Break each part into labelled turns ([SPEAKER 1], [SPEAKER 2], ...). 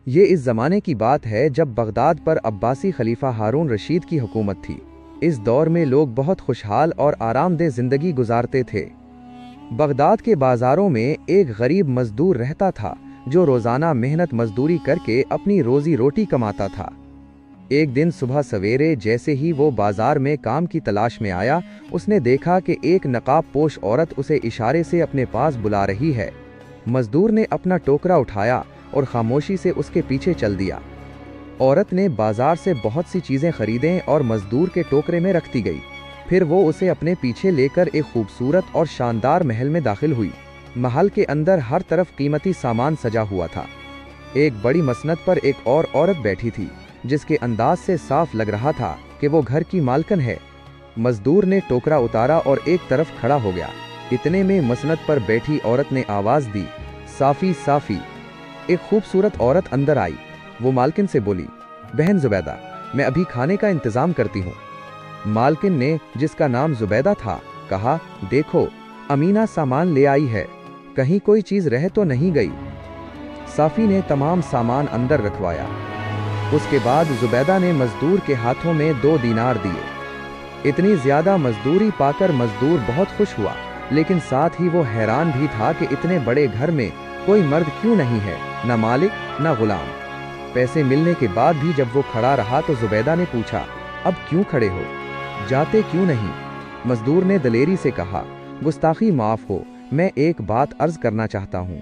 [SPEAKER 1] یہ اس زمانے کی بات ہے جب بغداد پر عباسی خلیفہ ہارون رشید کی حکومت تھی۔ اس دور میں لوگ بہت خوشحال اور آرام دہ زندگی گزارتے تھے۔ بغداد کے بازاروں میں ایک غریب مزدور رہتا تھا جو روزانہ محنت مزدوری کر کے اپنی روزی روٹی کماتا تھا۔ ایک دن صبح سویرے جیسے ہی وہ بازار میں کام کی تلاش میں آیا، اس نے دیکھا کہ ایک نقاب پوش عورت اسے اشارے سے اپنے پاس بلا رہی ہے۔ مزدور نے اپنا ٹوکرا اٹھایا اور خاموشی سے اس کے پیچھے چل دیا۔ عورت نے بازار سے بہت سی چیزیں خریدیں اور مزدور کے ٹوکرے میں رکھ دی گئی۔ پھر وہ اسے اپنے پیچھے لے کر ایک خوبصورت اور شاندار محل میں داخل ہوئی۔ محل کے اندر ہر طرف قیمتی سامان سجا ہوا تھا۔ ایک بڑی مسند پر ایک اور عورت بیٹھی تھی جس کے انداز سے صاف لگ رہا تھا کہ وہ گھر کی مالکن ہے۔ مزدور نے ٹوکرا اتارا اور ایک طرف کھڑا ہو گیا۔ اتنے میں مسند پر بیٹھی عورت نے آواز دی، صافی صافی۔ ایک خوبصورت عورت اندر آئی۔ وہ مالکن سے بولی، بہن زبیدہ، میں ابھی کھانے کا انتظام کرتی ہوں۔ مالکن نے، جس کا نام زبیدہ تھا، کہا، دیکھو امینہ سامان لے آئی ہے، کہیں کوئی چیز رہ تو نہیں گئی۔ صافی نے تمام سامان اندر رکھوایا۔ اس کے بعد زبیدہ نے مزدور کے ہاتھوں میں 2 دینار دیے۔ اتنی زیادہ مزدوری پا کر مزدور بہت خوش ہوا، لیکن ساتھ ہی وہ حیران بھی تھا کہ اتنے بڑے گھر میں کوئی مرد کیوں نہیں ہے، نہ مالک نہ غلام۔ پیسے ملنے کے بعد بھی جب وہ کھڑا رہا تو زبیدہ نے پوچھا، اب کیوں کھڑے ہو، جاتے کیوں نہیں؟ مزدور نے دلیری سے کہا، گستاخی معاف ہو، میں ایک بات عرض کرنا چاہتا ہوں۔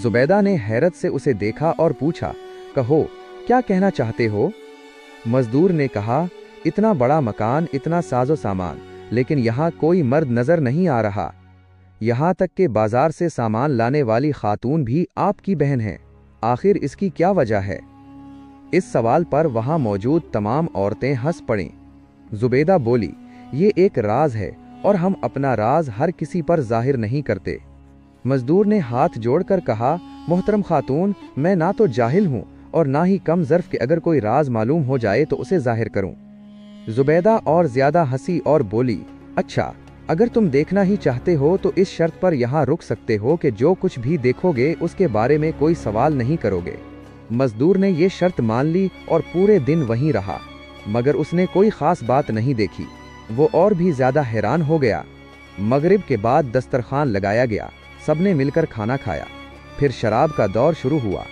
[SPEAKER 1] زبیدہ نے حیرت سے اسے دیکھا اور پوچھا، کہو کیا کہنا چاہتے ہو؟ مزدور نے کہا، اتنا بڑا مکان، اتنا ساز و سامان، لیکن یہاں کوئی مرد نظر نہیں آ رہا۔ یہاں تک کہ بازار سے سامان لانے والی خاتون بھی آپ کی بہن ہے، آخر اس کی کیا وجہ ہے؟ اس سوال پر وہاں موجود تمام عورتیں ہنس پڑیں۔ زبیدہ بولی، یہ ایک راز ہے اور ہم اپنا راز ہر کسی پر ظاہر نہیں کرتے۔ مزدور نے ہاتھ جوڑ کر کہا، محترم خاتون، میں نہ تو جاہل ہوں اور نہ ہی کم ظرف کہ اگر کوئی راز معلوم ہو جائے تو اسے ظاہر کروں۔ زبیدہ اور زیادہ ہنسی اور بولی، اچھا، اگر تم دیکھنا ہی چاہتے ہو تو اس شرط پر یہاں رک سکتے ہو کہ جو کچھ بھی دیکھو گے اس کے بارے میں کوئی سوال نہیں کرو گے۔ مزدور نے یہ شرط مان لی اور پورے دن وہیں رہا، مگر اس نے کوئی خاص بات نہیں دیکھی۔ وہ اور بھی زیادہ حیران ہو گیا۔ مغرب کے بعد دسترخوان لگایا گیا، سب نے مل کر کھانا کھایا۔ پھر شراب کا دور شروع ہوا۔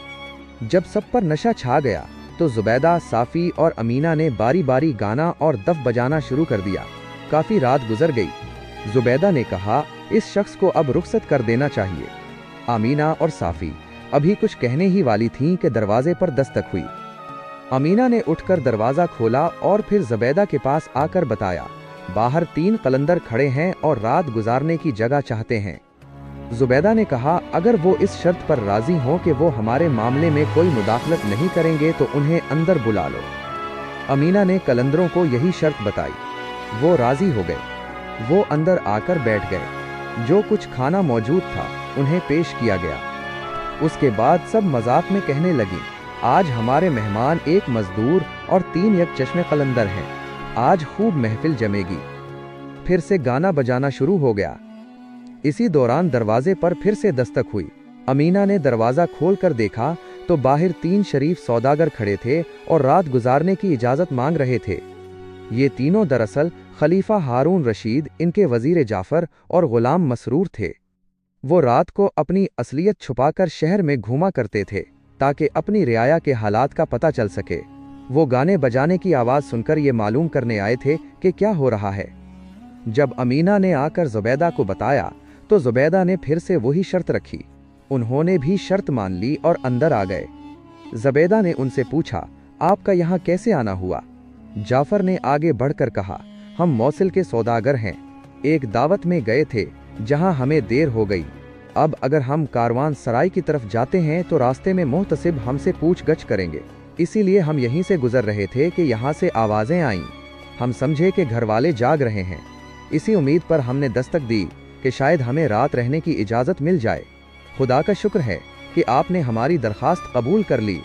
[SPEAKER 1] جب سب پر نشہ چھا گیا تو زبیدہ، صافی اور امینہ نے باری باری گانا اور دف بجانا شروع کر دیا۔ کافی رات گزر گئی۔ زبیدہ نے کہا، اس شخص کو اب رخصت کر دینا چاہیے۔ امینہ اور صافی ابھی کچھ کہنے ہی والی تھیں کہ دروازے پر دستک ہوئی۔ امینہ نے اٹھ کر دروازہ کھولا اور پھر زبیدہ کے پاس آ کر بتایا، باہر 3 قلندر کھڑے ہیں اور رات گزارنے کی جگہ چاہتے ہیں۔ زبیدہ نے کہا، اگر وہ اس شرط پر راضی ہوں کہ وہ ہمارے معاملے میں کوئی مداخلت نہیں کریں گے تو انہیں اندر بلا لو۔ امینہ نے قلندروں کو یہی شرط بتائی۔ وہ راضی ہو گئے۔ وہ اندر آ کر بیٹھ گئے۔ جو کچھ کھانا موجود تھا انہیں پیش کیا گیا۔ اس کے بعد سب مذاق میں کہنے لگیں، آج ہمارے مہمان ایک مزدور اور 3 یک چشم قلندر ہیں، آج خوب محفل جمے گی۔ پھر سے گانا بجانا شروع ہو گیا۔ اسی دوران دروازے پر پھر سے دستک ہوئی۔ امینہ نے دروازہ کھول کر دیکھا تو باہر 3 شریف سوداگر کھڑے تھے اور رات گزارنے کی اجازت مانگ رہے تھے۔ یہ تینوں دراصل خلیفہ ہارون رشید، ان کے وزیر جعفر اور غلام مسرور تھے۔ وہ رات کو اپنی اصلیت چھپا کر شہر میں گھوما کرتے تھے تاکہ اپنی رعایا کے حالات کا پتہ چل سکے۔ وہ گانے بجانے کی آواز سن کر یہ معلوم کرنے آئے تھے کہ کیا ہو رہا ہے۔ جب امینہ نے آ کر زبیدہ کو بتایا تو زبیدہ نے پھر سے وہی شرط رکھی۔ انہوں نے بھی شرط مان لی اور اندر آ گئے۔ زبیدہ نے ان سے پوچھا، آپ کا یہاں کیسے آنا ہوا؟ جعفر نے آگے بڑھ کر کہا، ہم موصل کے سوداگر ہیں، ایک دعوت میں گئے تھے جہاں ہمیں دیر ہو گئی۔ اب اگر ہم کاروان سرائی کی طرف جاتے ہیں تو راستے میں محتسب ہم سے پوچھ گچھ کریں گے، اسی لیے ہم یہیں سے گزر رہے تھے کہ یہاں سے آوازیں آئیں۔ ہم سمجھے کہ گھر والے جاگ رہے ہیں، اسی امید پر ہم نے دستک دی کہ شاید ہمیں رات رہنے کی اجازت مل جائے۔ خدا کا شکر ہے کہ آپ نے ہماری درخواست قبول کر لی۔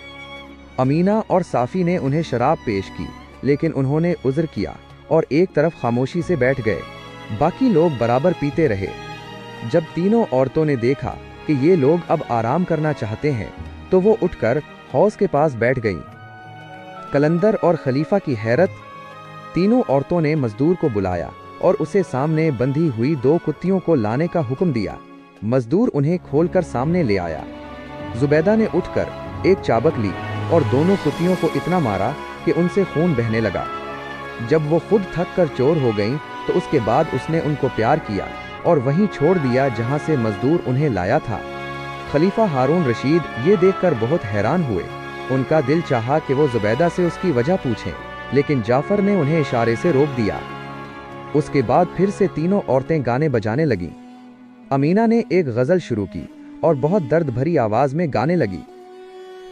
[SPEAKER 1] امینہ اور صافی نے انہیں شراب پیش کی، لیکن انہوں نے عذر کیا اور ایک طرف خاموشی سے بیٹھ گئے۔ باقی لوگ برابر پیتے رہے۔ جب تینوں عورتوں نے دیکھا کہ یہ لوگ اب آرام کرنا چاہتے ہیں تو وہ اٹھ کر हौज के पास बैठ गईं। कलंदर और खलीफा की हैरत। तीनों औरतों ने मजदूर को बुलाया और उसे सामने बंधी हुई 2 कुत्तियों को लाने का हुक्म दिया। मजदूर उन्हें खोलकर सामने ले आया। जुबैदा ने उठकर एक चाबुक ली और दोनों कुत्तियों को इतना मारा कि उनसे खून बहने लगा। जब वो खुद थक कर चोर हो गईं, तो उसके बाद उसने उनको प्यार किया और वहीं छोड़ दिया जहां से मजदूर उन्हें लाया था। खलीफा हारून रशीद ये देखकर बहुत हैरान हुए। उनका दिल चाहा कि वो जुबैदा से उसकी वजह पूछें, लेकिन जाफर ने उन्हें इशारे से रोक दिया। उसके बाद फिर से तीनों औरतें गाने बजाने लगीं। अमीना ने एक गजल शुरू की और बहुत दर्द भरी आवाज में गाने लगी।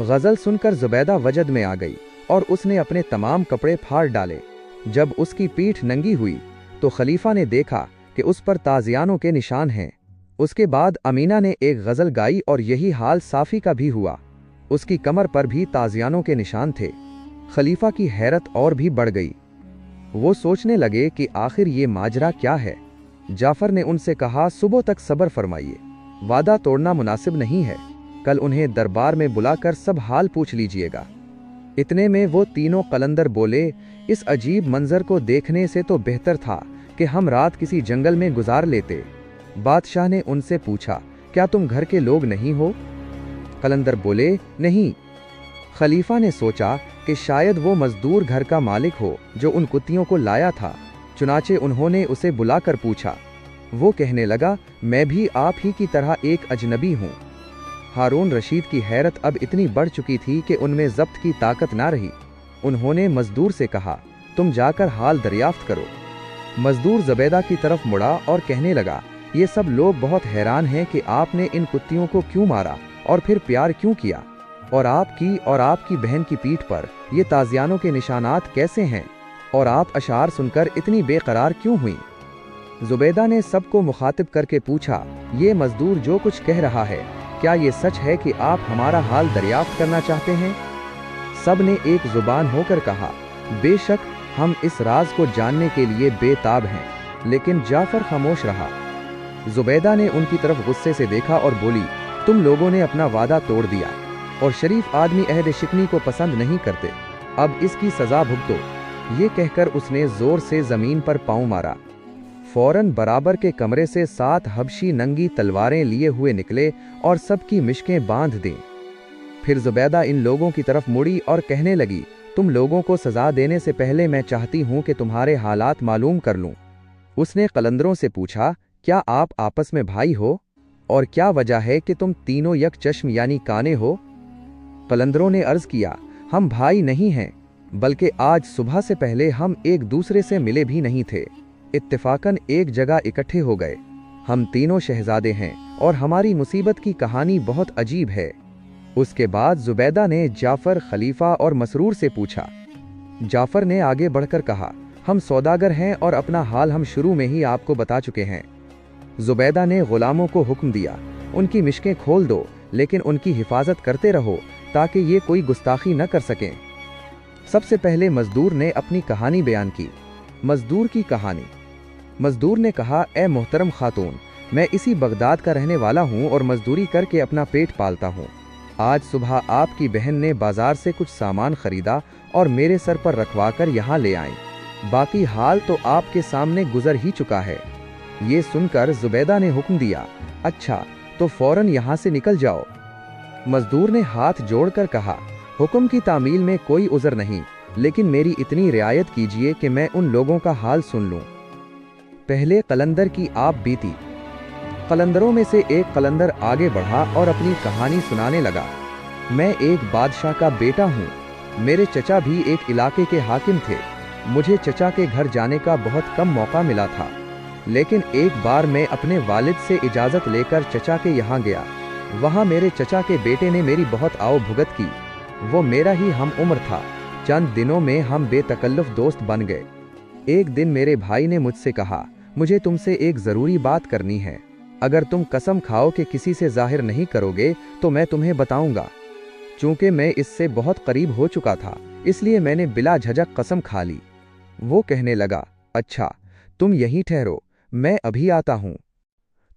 [SPEAKER 1] गजल सुनकर जुबैदा वजद में आ गई और उसने अपने तमाम कपड़े फाड़ डाले। जब उसकी पीठ नंगी हुई तो खलीफा ने देखा कि उस पर ताजियानों के निशान हैं। उसके बाद अमीना ने एक गजल गाई और यही हाल साफी का भी हुआ। उसकी कमर पर भी ताजियानों के निशान थे। खलीफा की हैरत और भी बढ़ गई। वो सोचने लगे कि आखिर ये माजरा क्या है। जाफर ने उनसे कहा, सुबह तक सब्र फरमाइए, वादा तोड़ना मुनासिब नहीं है। कल उन्हें दरबार में बुलाकर सब हाल पूछ लीजिएगा। इतने में वो तीनों कलंदर बोले, इस अजीब मंजर को देखने से तो बेहतर था कि हम रात किसी जंगल में गुजार लेते। बादशाह ने उनसे पूछा, क्या तुम घर के लोग नहीं हो? कलंदर बोले, नहीं। खलीफा ने सोचा कि शायद वो मजदूर घर का मालिक हो जो उन कुत्तियों को लाया था। चुनाचे उन्होंने उसे बुलाकर पूछा। वो कहने लगा, मैं भी आप ही की तरह एक अजनबी हूँ। हारून रशीद की हैरत अब इतनी बढ़ चुकी थी कि उनमें जब्त की ताकत ना रही। उन्होंने मजदूर से कहा, तुम जाकर हाल दरियाफ्त करो। मजदूर जुबैदा की तरफ मुड़ा और कहने लगा, ये सब लोग बहुत हैरान हैं कि आपने इन कुत्तियों को क्यों मारा और फिर प्यार क्यों किया, और आपकी बहन की पीठ पर ये ताजियानों के निशानात कैसे हैं, और आप अशार सुनकर इतनी बेकरार क्यों हुई? जुबैदा ने सबको मुखातिब करके पूछा, ये मजदूर जो कुछ कह रहा है, क्या ये सच है कि आप हमारा हाल दरियाफ्त करना चाहते हैं? सब ने एक जुबान होकर कहा, बेशक हम इस राज को जानने के लिए बेताब हैं। लेकिन जाफर खामोश रहा। जुबैदा ने उनकी तरफ गुस्से से देखा और बोली, तुम लोगों ने अपना वादा तोड़ दिया और शरीफ आदमी अहद शिकनी को पसंद नहीं करते। अब इसकी सजा भुगतो। ये कहकर उसने जोर से जमीन पर पांव मारा। फौरन बराबर के कमरे से 7 हबशी नंगी तलवारें लिए हुए निकले और सबकी मिश्कें बांध दी। फिर जुबैदा इन लोगों की तरफ मुड़ी और कहने लगी, तुम लोगों को सजा देने से पहले मैं चाहती हूं कि तुम्हारे हालात मालूम कर लूं। उसने कलंदरों से पूछा, क्या आप आपस में भाई हो, और क्या वजह है कि तुम तीनों यक चश्म यानी काने हो? कलंदरों ने अर्ज किया, हम भाई नहीं हैं, बल्कि आज सुबह से पहले हम एक दूसरे से मिले भी नहीं थे। इत्तेफाकन एक जगह इकट्ठे हो गए। हम तीनों शहजादे हैं और हमारी मुसीबत की कहानी बहुत अजीब है। उसके बाद जुबैदा ने जाफर, खलीफा और मसरूर से पूछा। जाफर ने आगे बढ़कर कहा, हम सौदागर हैं और अपना हाल हम शुरू में ही आपको बता चुके हैं। जुबैदा ने गुलामों को हुक्म दिया, उनकी मिश्कें खोल दो, लेकिन उनकी हिफाजत करते रहो ताकि ये कोई गुस्ताखी न कर सकें। सबसे पहले मजदूर ने अपनी कहानी बयान की। मजदूर की कहानी। मजदूर ने कहा, ए मोहतरम खातून, मैं इसी बगदाद का रहने वाला हूँ और मजदूरी करके अपना पेट पालता हूँ। आज सुबह आपकी बहन ने बाजार से कुछ सामान खरीदा और मेरे सर पर रखवा कर यहाँ ले आई। बाकी हाल तो आपके सामने गुजर ही चुका है। ये सुनकर जुबैदा ने हुक्म दिया, अच्छा तो फौरन यहाँ से निकल जाओ। मजदूर ने हाथ जोड़कर कहा, हुक्म की तामील में कोई उज़र नहीं, लेकिन मेरी इतनी रियायत कीजिए कि मैं उन लोगों का हाल सुन लूं। पहले कलंदर की आप बीती। कलंदरों में से एक कलंदर आगे बढ़ा और अपनी कहानी सुनाने लगा। मैं एक बादशाह का बेटा हूँ। मेरे चचा भी एक इलाके के हाकिम थे। मुझे चचा के घर जाने का बहुत कम मौका मिला था, लेकिन एक बार मैं अपने वालिद से इजाज़त लेकर चचा के यहाँ गया। वहाँ मेरे चचा के बेटे ने मेरी बहुत आओ भुगत की। वो मेरा ही हम उम्र था। चंद दिनों में हम बेतकल्लुफ़ दोस्त बन गए। एक दिन मेरे भाई ने मुझसे कहा, मुझे तुमसे एक ज़रूरी बात करनी है। अगर तुम कसम खाओ कि किसी से जाहिर नहीं करोगे तो मैं तुम्हें बताऊंगा। चूंकि मैं इससे बहुत करीब हो चुका था, इसलिए मैंने बिला झिझक कसम खा ली। वो कहने लगा, अच्छा तुम यहीं ठहरो, मैं अभी आता हूँ।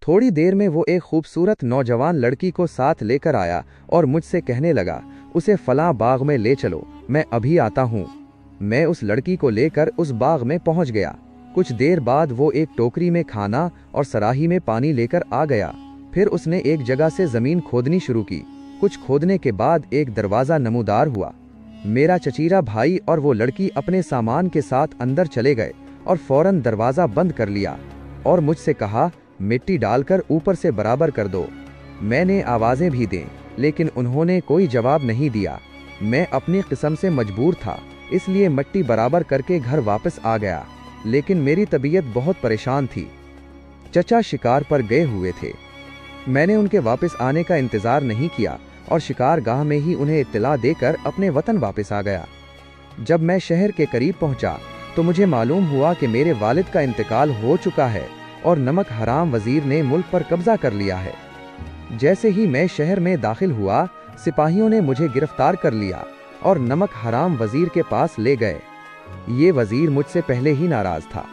[SPEAKER 1] थोड़ी देर में वो एक खूबसूरत नौजवान लड़की को साथ लेकर आया और मुझसे कहने लगा, उसे फलां बाग में ले चलो, मैं अभी आता हूँ। मैं उस लड़की को लेकर उस बाग में पहुँच गया। कुछ देर बाद वो एक टोकरी में खाना और सराही में पानी लेकर आ गया। फिर उसने एक जगह से जमीन खोदनी शुरू की। कुछ खोदने के बाद एक दरवाज़ा नमूदार हुआ। मेरा चचीरा भाई और वो लड़की अपने सामान के साथ अंदर चले गए और फौरन दरवाज़ा बंद कर लिया और मुझसे कहा, मिट्टी डालकर ऊपर से बराबर कर दो। मैंने आवाज़ें भी दें, लेकिन उन्होंने कोई जवाब नहीं दिया। मैं अपनी किस्म से मजबूर था, इसलिए मिट्टी बराबर करके घर वापस आ गया, लेकिन मेरी तबीयत बहुत परेशान थी। चचा शिकार पर गए हुए थे। मैंने उनके वापस आने का इंतज़ार नहीं किया और शिकार गाह में ही उन्हें इत्तला देकर अपने वतन वापस आ गया। जब मैं शहर के करीब पहुंचा तो मुझे मालूम हुआ कि मेरे वालिद का इंतकाल हो चुका है और नमक हराम वजीर ने मुल्क पर कब्जा कर लिया है। जैसे ही मैं शहर में दाखिल हुआ, सिपाहियों ने मुझे गिरफ्तार कर लिया और नमक हराम वजीर के पास ले गए। ये वजीर मुझसे पहले ही नाराज था।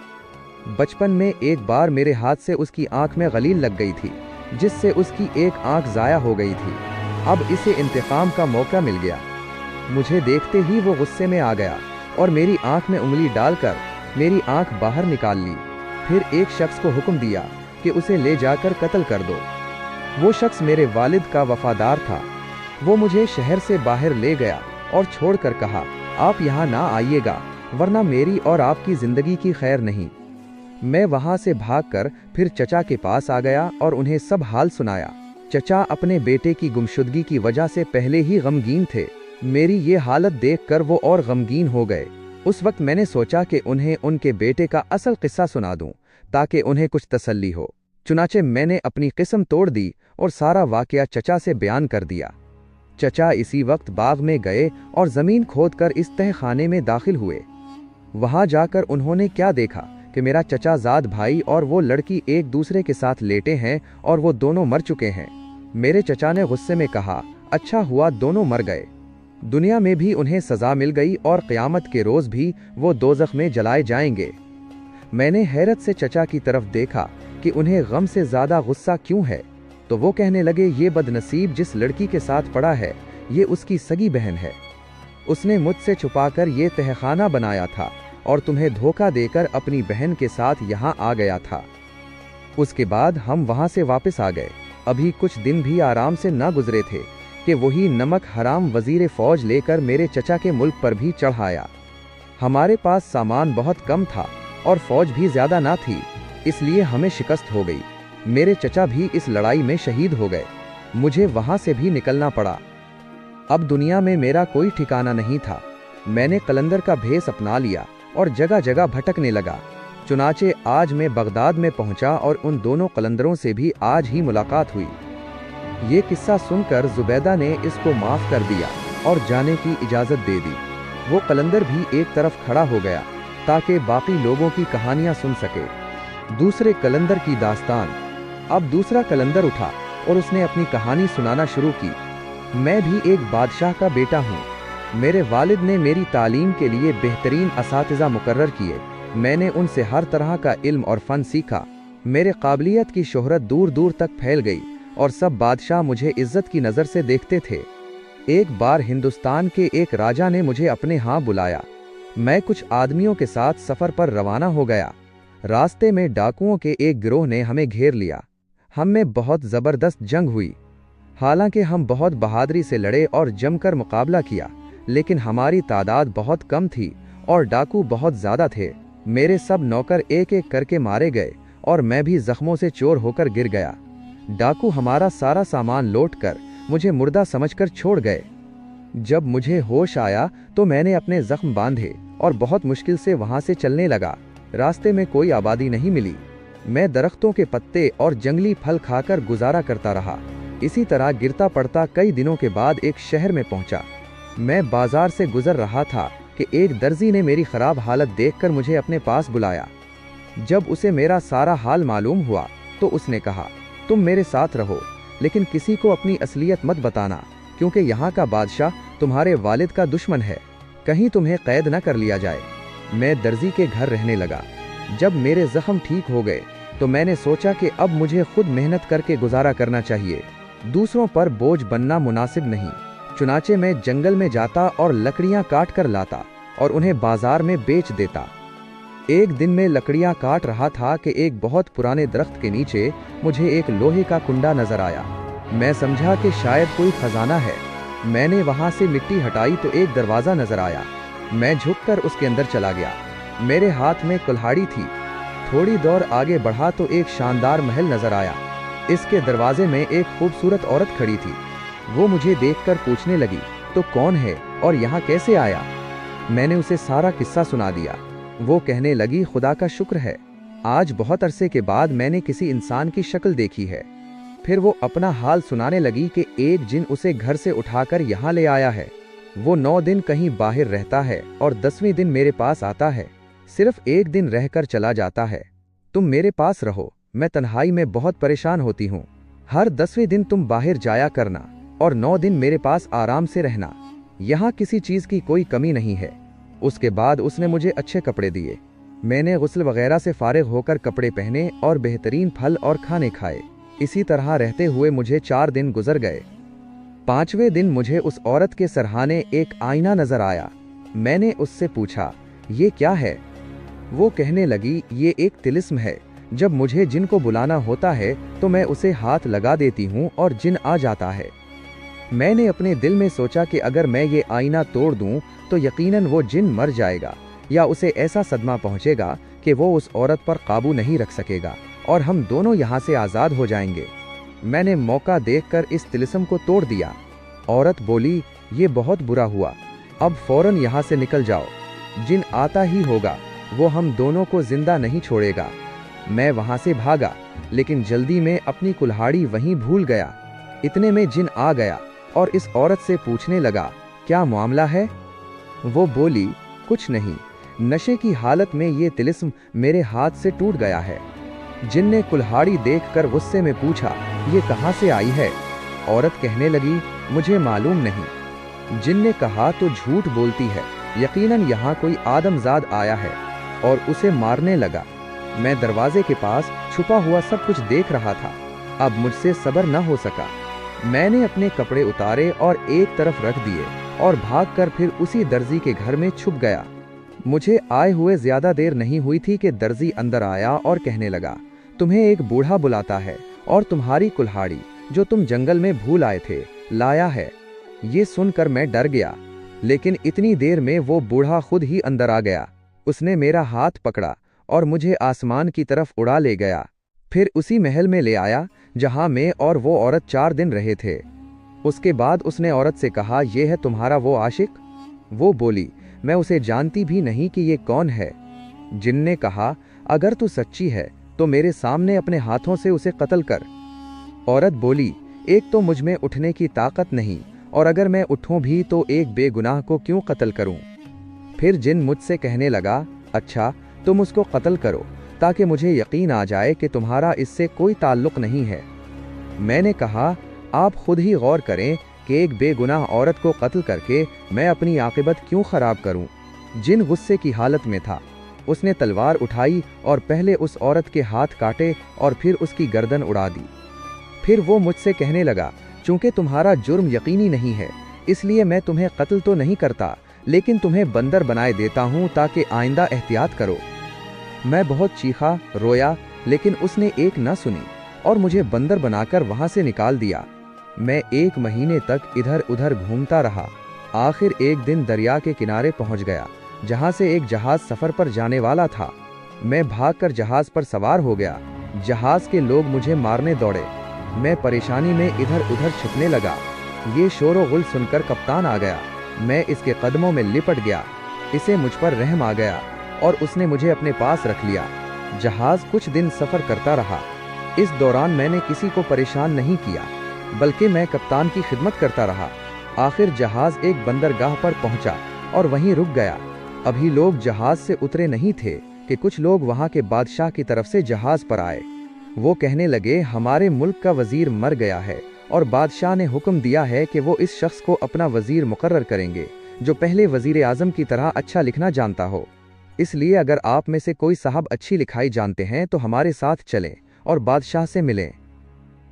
[SPEAKER 1] बचपन में एक बार मेरे हाथ से उसकी आंख में गलील लग गई थी, जिससे उसकी एक आंख ज़ाया हो गई थी। अब इसे इंतकाम का मौका मिल गया। मुझे देखते ही वो गुस्से में आ गया और मेरी आंख में उंगली डालकर मेरी आंख बाहर निकाल ली। फिर एक शख्स को हुक्म दिया कि उसे ले जाकर कत्ल कर दो। वो शख्स मेरे वालिद का वफादार था। वो मुझे शहर से बाहर ले गया और छोड़कर कहा, आप यहाँ ना आइएगा, वरना मेरी और आपकी ज़िंदगी की खैर नहीं। मैं वहाँ से भागकर फिर चचा के पास आ गया और उन्हें सब हाल सुनाया। चचा अपने बेटे की गुमशुदगी की वजह से पहले ही गमगीन थे। मेरी ये हालत देखकर वो और गमगीन हो गए। उस वक्त मैंने सोचा कि उन्हें उनके बेटे का असल किस्सा सुना दूं, ताकि उन्हें कुछ तसल्ली हो। चुनाचे मैंने अपनी किस्म तोड़ दी और सारा वाकया चचा से बयान कर दिया। चचा इसी वक्त बाग में गए और ज़मीन खोदकर इस तहखाने में दाखिल हुए। वहाँ जाकर उन्होंने क्या देखा कि मेरा चचाजाद भाई और वो लड़की एक दूसरे के साथ लेटे हैं और वो दोनों मर चुके हैं। मेरे चचा ने गुस्से में कहा, अच्छा हुआ दोनों मर गए। दुनिया में भी उन्हें सज़ा मिल गई और क़यामत के रोज़ भी वो दोज़ख में जलाए जाएंगे। मैंने हैरत से चचा की तरफ देखा कि उन्हें गम से ज़्यादा गुस्सा क्यों है, तो वो कहने लगे, ये बदनसीब जिस लड़की के साथ पड़ा है, ये उसकी सगी बहन है। उसने मुझसे छुपाकर ये तहखाना बनाया था और तुम्हें धोखा देकर अपनी बहन के साथ यहाँ आ गया था। उसके बाद हम वहाँ से वापस आ गए। अभी कुछ दिन भी आराम से ना गुजरे थे कि वही नमक हराम वजीर फ़ौज लेकर मेरे चचा के मुल्क पर भी चढ़ आया। हमारे पास सामान बहुत कम था और फ़ौज भी ज़्यादा ना थी, इसलिए हमें शिकस्त हो गई। मेरे चचा भी इस लड़ाई में शहीद हो गए। मुझे वहाँ से भी निकलना पड़ा। अब दुनिया में मेरा कोई ठिकाना नहीं था। मैंने कलंदर का भेस अपना लिया और जगह जगह भटकने लगा। चुनाचे आज मैं बगदाद में पहुंचा और उन दोनों कलंदरों से भी आज ही मुलाकात हुई। ये किस्सा सुनकर जुबैदा ने इसको माफ़ कर दिया और जाने की इजाज़त दे दी। वो कलंदर भी एक तरफ खड़ा हो गया ताकि बाकी लोगों की कहानियाँ सुन सके। दूसरे कलंदर की दास्तान। अब दूसरा कलंदर उठा और उसने अपनी कहानी सुनाना शुरू की। मैं भी एक बादशाह का बेटा हूँ। मेरे वालिद ने मेरी तालीम के लिए बेहतरीन असातिज़ा मुकर्रर किए। मैंने उनसे हर तरह का इल्म और फ़न सीखा। मेरे काबिलियत की शोहरत दूर दूर तक फैल गई और सब बादशाह मुझे इज्जत की नज़र से देखते थे। एक बार हिंदुस्तान के एक राजा ने मुझे अपने यहाँ बुलाया। मैं कुछ आदमियों के साथ सफ़र पर रवाना हो गया। रास्ते में डाकुओं के एक गिरोह ने हमें घेर लिया। हम में बहुत ज़बरदस्त जंग हुई। हालांकि हम बहुत बहादुरी से लड़े और जमकर मुकाबला किया, लेकिन हमारी तादाद बहुत कम थी और डाकू बहुत ज़्यादा थे। मेरे सब नौकर एक एक करके मारे गए और मैं भी जख्मों से चोर होकर गिर गया। डाकू हमारा सारा सामान लौट कर मुझे मुर्दा समझकर छोड़ गए। जब मुझे होश आया तो मैंने अपने जख्म बांधे और बहुत मुश्किल से वहाँ से चलने लगा। रास्ते में कोई आबादी नहीं मिली। मैं दरख्तों के पत्ते और जंगली फल खाकर गुजारा करता रहा। इसी तरह गिरता पड़ता कई दिनों के बाद एक शहर में पहुंचा। मैं बाजार से गुजर रहा था कि एक दर्जी ने मेरी ख़राब हालत देखकर मुझे अपने पास बुलाया। जब उसे मेरा सारा हाल मालूम हुआ तो उसने कहा, तुम मेरे साथ रहो, लेकिन किसी को अपनी असलियत मत बताना, क्योंकि यहाँ का बादशाह तुम्हारे वालिद का दुश्मन है। कहीं तुम्हें कैद न कर लिया जाए। मैं दर्जी के घर रहने लगा। जब मेरे ज़ख्म ठीक हो गए तो मैंने सोचा कि अब मुझे खुद मेहनत करके गुजारा करना चाहिए। दूसरों पर बोझ बनना मुनासिब नहीं। चुनाचे मैं जंगल में जाता और लकड़ियां काट कर लाता और उन्हें बाजार में बेच देता। एक दिन मैं लकड़ियां काट रहा था कि एक बहुत पुराने दरख्त के नीचे मुझे एक लोहे का कुंडा नजर आया। मैं समझा कि शायद कोई खजाना है। मैंने वहां से मिट्टी हटाई तो एक दरवाजा नजर आया। मैं झुककर उसके अंदर चला गया। मेरे हाथ में कुल्हाड़ी थी। थोड़ी दौड़ आगे बढ़ा तो एक शानदार महल नजर आया। इसके दरवाजे में एक खूबसूरत औरत खड़ी थी। वो मुझे देखकर पूछने लगी, तो कौन है और यहाँ कैसे आया? मैंने उसे सारा किस्सा सुना दिया। वो कहने लगी, खुदा का शुक्र है, आज बहुत अरसे के बाद मैंने किसी इंसान की शक्ल देखी है। फिर वो अपना हाल सुनाने लगी कि एक जिन उसे घर से उठाकर यहाँ ले आया है। वो 9 दिन कहीं बाहर रहता है और 10वें दिन मेरे पास आता है। सिर्फ एक दिन रहकर चला जाता है। तुम मेरे पास रहो, मैं तन्हाई में बहुत परेशान होती हूँ। हर 10वें दिन तुम बाहर जाया करना और 9 दिन मेरे पास आराम से रहना। यहाँ किसी चीज की कोई कमी नहीं है। उसके बाद उसने मुझे अच्छे कपड़े दिए। मैंने गुस्ल वगैरह से फारिग होकर कपड़े पहने और बेहतरीन फल और खाने खाए। इसी तरह रहते हुए मुझे 4 दिन गुजर गए। 5वें दिन मुझे उस औरत के सरहाने एक आईना नजर आया। मैंने उससे पूछा, ये क्या है? वो कहने लगी, ये एक तिलिस्म है। जब मुझे जिन को बुलाना होता है तो मैं उसे हाथ लगा देती हूँ और जिन आ जाता है। मैंने अपने दिल में सोचा कि अगर मैं ये आईना तोड़ दूं तो यकीनन वो जिन मर जाएगा या उसे ऐसा सदमा पहुंचेगा कि वो उस औरत पर काबू नहीं रख सकेगा और हम दोनों यहाँ से आज़ाद हो जाएंगे। मैंने मौका देखकर इस तिलिस्म को तोड़ दिया। औरत बोली, ये बहुत बुरा हुआ, अब फौरन यहाँ से निकल जाओ। जिन आता ही होगा, वो हम दोनों को जिंदा नहीं छोड़ेगा। मैं वहाँ से भागा, लेकिन जल्दी में अपनी कुल्हाड़ी वहीं भूल गया। इतने में जिन आ गया और इस औरत से पूछने लगा, क्या मामला है? वो बोली, कुछ नहीं, नशे की हालत में ये तिलिस्म मेरे हाथ से टूट गया है। जिन ने कुल्हाड़ी देखकर गुस्से में पूछा, ये कहाँ से आई है? औरत कहने लगी, मुझे मालूम नहीं। जिन ने कहा, तो झूठ बोलती है, यकीनन यहाँ कोई आदमजाद आया है, और उसे मारने लगा। मैं दरवाजे के पास छुपा हुआ सब कुछ देख रहा था। अब मुझसे सब्र न हो सका। मैंने अपने कपड़े उतारे और एक तरफ रख दिए और भागकर फिर उसी दर्जी के घर में छुप गया। मुझे आए हुए ज्यादा देर नहीं हुई थी कि दर्जी अंदर आया और कहने लगा, तुम्हें एक बूढ़ा बुलाता है और तुम्हारी कुल्हाड़ी जो तुम जंगल में भूल आए थे लाया है। ये सुनकर मैं डर गया, लेकिन इतनी देर में वो बूढ़ा खुद ही अंदर आ गया। उसने मेरा हाथ पकड़ा और मुझे आसमान की तरफ उड़ा ले गया। फिर उसी महल में ले आया जहां मैं और वो औरत 4 दिन रहे थे। उसके बाद उसने औरत से कहा, ये है तुम्हारा वो आशिक? वो बोली, मैं उसे जानती भी नहीं कि ये कौन है। जिन ने कहा, अगर तू सच्ची है तो मेरे सामने अपने हाथों से उसे कत्ल कर। औरत बोली, एक तो मुझ में उठने की ताकत नहीं, और अगर मैं उठूं भी तो एक बेगुनाह को क्यों कत्ल करूं? फिर जिन मुझसे कहने लगा, अच्छा तुम उसको कत्ल करो ताकि मुझे यकीन आ जाए कि तुम्हारा इससे कोई ताल्लुक नहीं है। मैंने कहा, आप खुद ही गौर करें कि एक बेगुनाह औरत को कत्ल करके मैं अपनी आक़िबत क्यों खराब करूं? जिन गुस्से की हालत में था। उसने तलवार उठाई और पहले उस औरत के हाथ काटे और फिर उसकी गर्दन उड़ा दी। फिर वो मुझसे कहने लगा, चूंकि तुम्हारा जुर्म यकीनी नहीं है, इसलिए मैं तुम्हें कत्ल तो नहीं करता, लेकिन तुम्हें बंदर बनाए देता हूं ताकि आइंदा एहतियात करो। मैं बहुत चीखा, रोया, लेकिन उसने एक न सुनी और मुझे बंदर बनाकर वहां से निकाल दिया। मैं 1 महीने तक इधर उधर घूमता रहा। आखिर एक दिन दरिया के किनारे पहुंच गया, जहां से एक जहाज सफर पर जाने वाला था। मैं भागकर जहाज पर सवार हो गया। जहाज के लोग मुझे मारने दौड़े। मैं परेशानी में इधर उधर छिपने लगा। ये शोर गुल सुनकर कप्तान आ गया। मैं इसके कदमों में लिपट गया। इसे मुझ पर रहम आ गया और उसने मुझे अपने पास रख लिया। जहाज कुछ दिन सफर करता रहा। इस दौरान मैंने किसी को परेशान नहीं किया, बल्कि मैं कप्तान की खिदमत करता रहा। आखिर जहाज एक बंदरगाह पर पहुंचा और वहीं रुक गया। अभी लोग जहाज से उतरे नहीं थे कि कुछ लोग वहां के बादशाह की तरफ से जहाज पर आए। वो कहने लगे, हमारे मुल्क का वजीर मर गया है और बादशाह ने हुक्म दिया है कि वो इस शख्स को अपना वजीर मुकर्रर करेंगे जो पहले वजीर आजम की तरह अच्छा लिखना जानता हो। इसलिए अगर आप में से कोई साहब अच्छी लिखाई जानते हैं तो हमारे साथ चलें और बादशाह से मिलें।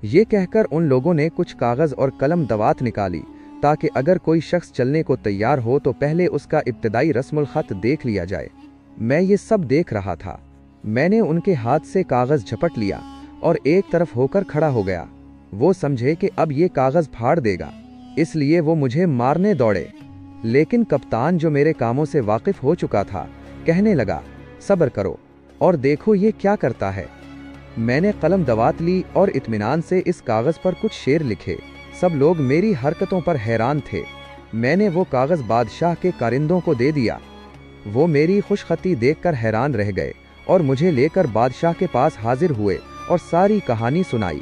[SPEAKER 1] ये कहकर उन लोगों ने कुछ कागज और कलम दवात निकाली ताकि अगर कोई शख्स चलने को तैयार हो तो पहले उसका इब्तदाई रस्मुल ख़त देख लिया जाए। मैं ये सब देख रहा था। मैंने उनके हाथ से कागज़ झपट लिया और एक तरफ होकर खड़ा हो गया। वो समझे कि अब ये कागज़ फाड़ देगा, इसलिए वो मुझे मारने दौड़े। लेकिन कप्तान, जो मेरे कामों से वाकिफ़ हो चुका था, कहने लगा, सब्र करो और देखो ये क्या करता है। मैंने कलम दवात ली और इत्मीनान से इस कागज़ पर कुछ शेर लिखे। सब लोग मेरी हरकतों पर हैरान थे। मैंने वो कागज़ बादशाह के कारिंदों को दे दिया। वो मेरी खुशखती देखकर हैरान रह गए और मुझे लेकर बादशाह के पास हाजिर हुए और सारी कहानी सुनाई।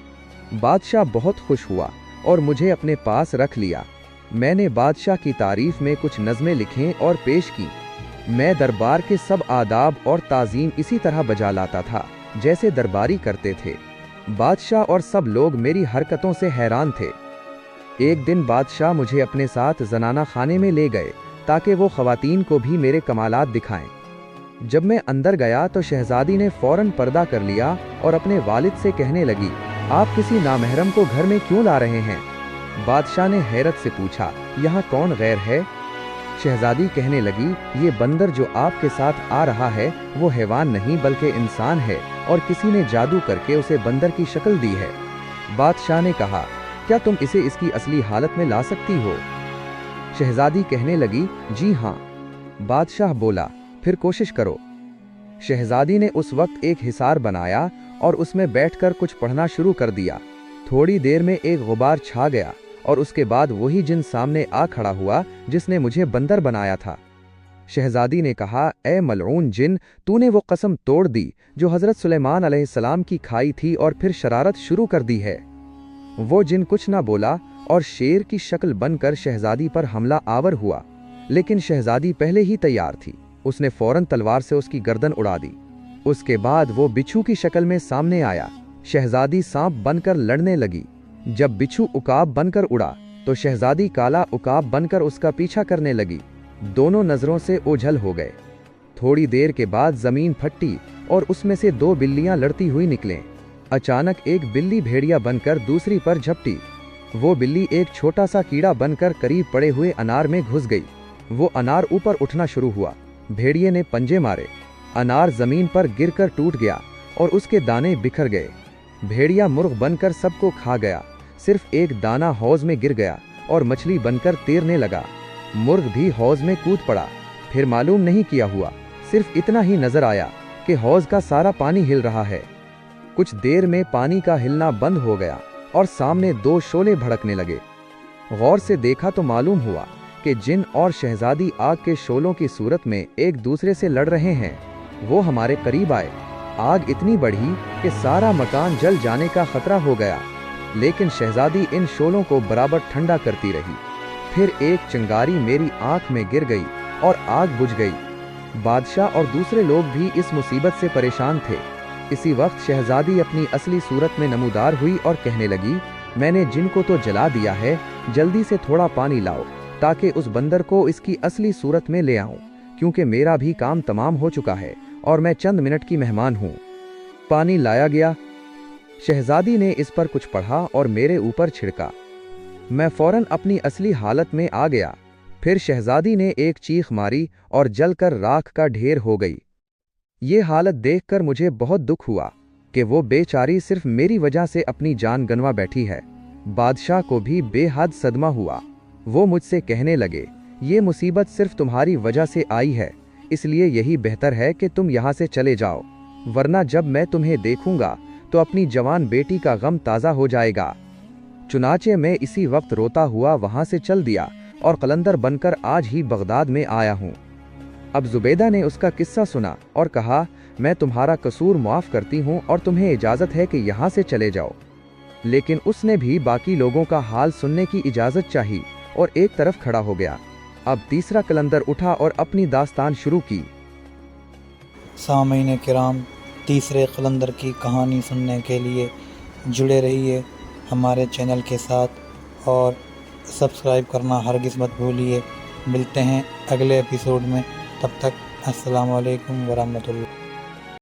[SPEAKER 1] बादशाह बहुत खुश हुआ और मुझे अपने पास रख लिया। मैंने बादशाह की तारीफ में कुछ नज़में लिखें और पेश की। मैं दरबार के सब आदाब और ताज़ीम इसी तरह बजा लाता था जैसे दरबारी करते थे। बादशाह और सब लोग मेरी हरकतों से हैरान थे। एक दिन बादशाह मुझे अपने साथ जनाना खाने में ले गए ताकि वो ख़वातीन को भी मेरे कमालात दिखाएं। जब मैं अंदर गया तो शहजादी ने फ़ौरन पर्दा कर लिया और अपने वालिद से कहने लगी, आप किसी नामहरम को घर में क्यों ला रहे हैं? बादशाह ने हैरत से पूछा, यहाँ कौन गैर है? शहजादी कहने लगी, ये बंदर जो आपके साथ आ रहा है वो हैवान नहीं बल्कि इंसान है और किसी ने जादू करके उसे बंदर की शक्ल दी है। बादशाह ने कहा, क्या तुम इसे इसकी असली हालत में ला सकती हो? शहजादी कहने लगी, जी हाँ। बादशाह बोला, फिर कोशिश करो। शहजादी ने उस वक्त एक हिसार बनाया और उसमें बैठकर कुछ पढ़ना शुरू कर दिया। थोड़ी देर में एक गुबार छा गया और उसके बाद वही जिन सामने आ खड़ा हुआ जिसने मुझे बंदर बनाया था। शहजादी ने कहा, ए मलऊन जिन, तूने वो कसम तोड़ दी जो हज़रत सुलेमान अलैहिस्सलाम की खाई थी और फिर शरारत शुरू कर दी है। वो जिन कुछ ना बोला और शेर की शक्ल बनकर शहजादी पर हमला आवर हुआ, लेकिन शहजादी पहले ही तैयार थी। उसने फौरन तलवार से उसकी गर्दन उड़ा दी। उसके बाद वो बिच्छू की शक्ल में सामने आया। शहजादी सांप बनकर लड़ने लगी। जब बिच्छू उकाब बनकर उड़ा तो शहजादी काला उकाब बनकर उसका पीछा करने लगी। दोनों नजरों से ओझल हो गए। थोड़ी देर के बाद जमीन फटी और उसमें से दो बिल्लियां लड़ती हुई निकलें। अचानक एक बिल्ली भेड़िया बनकर दूसरी पर झपटी। वो बिल्ली एक छोटा सा कीड़ा बनकर करीब पड़े हुए अनार में घुस गई। वो अनार ऊपर उठना शुरू हुआ। भेड़िए ने पंजे मारे। अनार जमीन पर गिरकर टूट गया और उसके दाने बिखर गए। भेड़िया मुर्ग बनकर सबको खा गया। सिर्फ एक दाना हौज में गिर गया और मछली बनकर तैरने लगा। मुर्ग भी हौज में कूद पड़ा। फिर मालूम नहीं किया हुआ, सिर्फ इतना ही नजर आया कि हौज का सारा पानी हिल रहा है। कुछ देर में पानी का हिलना बंद हो गया और सामने दो शोले भड़कने लगे। गौर से देखा तो मालूम हुआ कि जिन और शहजादी आग के शोलों की सूरत में एक दूसरे से लड़ रहे हैं। वो हमारे करीब आए। आग इतनी बढ़ी कि सारा मकान जल जाने का खतरा हो गया, लेकिन शहजादी इन शोलों को बराबर ठंडा करती रही। फिर एक चिंगारी मेरी आंख में गिर गई और आग बुझ गई। बादशाह और दूसरे लोग भी इस मुसीबत से परेशान थे। इसी वक्त शहजादी अपनी असली सूरत में नमूदार हुई और कहने लगी, मैंने जिन को तो जला दिया है, जल्दी से थोड़ा पानी लाओ ताकि उस बंदर को इसकी असली सूरत में ले आऊं, क्योंकि मेरा भी काम तमाम हो चुका है और मैं चंद मिनट की मेहमान हूं। पानी लाया गया। शहजादी ने इस पर कुछ पढ़ा और मेरे ऊपर छिड़का। मैं फौरन अपनी असली हालत में आ गया। फिर शहजादी ने एक चीख मारी और जलकर राख का ढेर हो गई। ये हालत देखकर मुझे बहुत दुख हुआ कि वो बेचारी सिर्फ मेरी वजह से अपनी जान गंवा बैठी है। बादशाह को भी बेहद सदमा हुआ। वो मुझसे कहने लगे, ये मुसीबत सिर्फ तुम्हारी वजह से आई है, इसलिए यही बेहतर है कि तुम यहाँ से चले जाओ, वरना जब मैं तुम्हें देखूंगा तो अपनी जवान बेटी का गम ताज़ा हो जाएगा। चुनाचे मैं इसी वक्त रोता हुआ वहाँ से चल दिया और कलंदर बनकर आज ही बगदाद में आया हूँ। अब जुबैदा ने उसका किस्सा सुना और कहा, मैं तुम्हारा कसूर माफ़ करती हूँ और तुम्हें इजाज़त है कि यहाँ से चले जाओ। लेकिन उसने भी बाकी लोगों का हाल सुनने की इजाज़त चाही और एक तरफ खड़ा हो गया। अब तीसरा कलंदर उठा और अपनी दास्तान शुरू की।
[SPEAKER 2] सामीन किराम, तीसरे कलंदर की कहानी सुनने के लिए जुड़े रहिए हमारे चैनल के साथ और सब्सक्राइब करना हरगिज़ मत भूलिए। मिलते हैं अगले एपिसोड में, तब तक अस्सलाम वालेकुम वरहमतुल्लाह।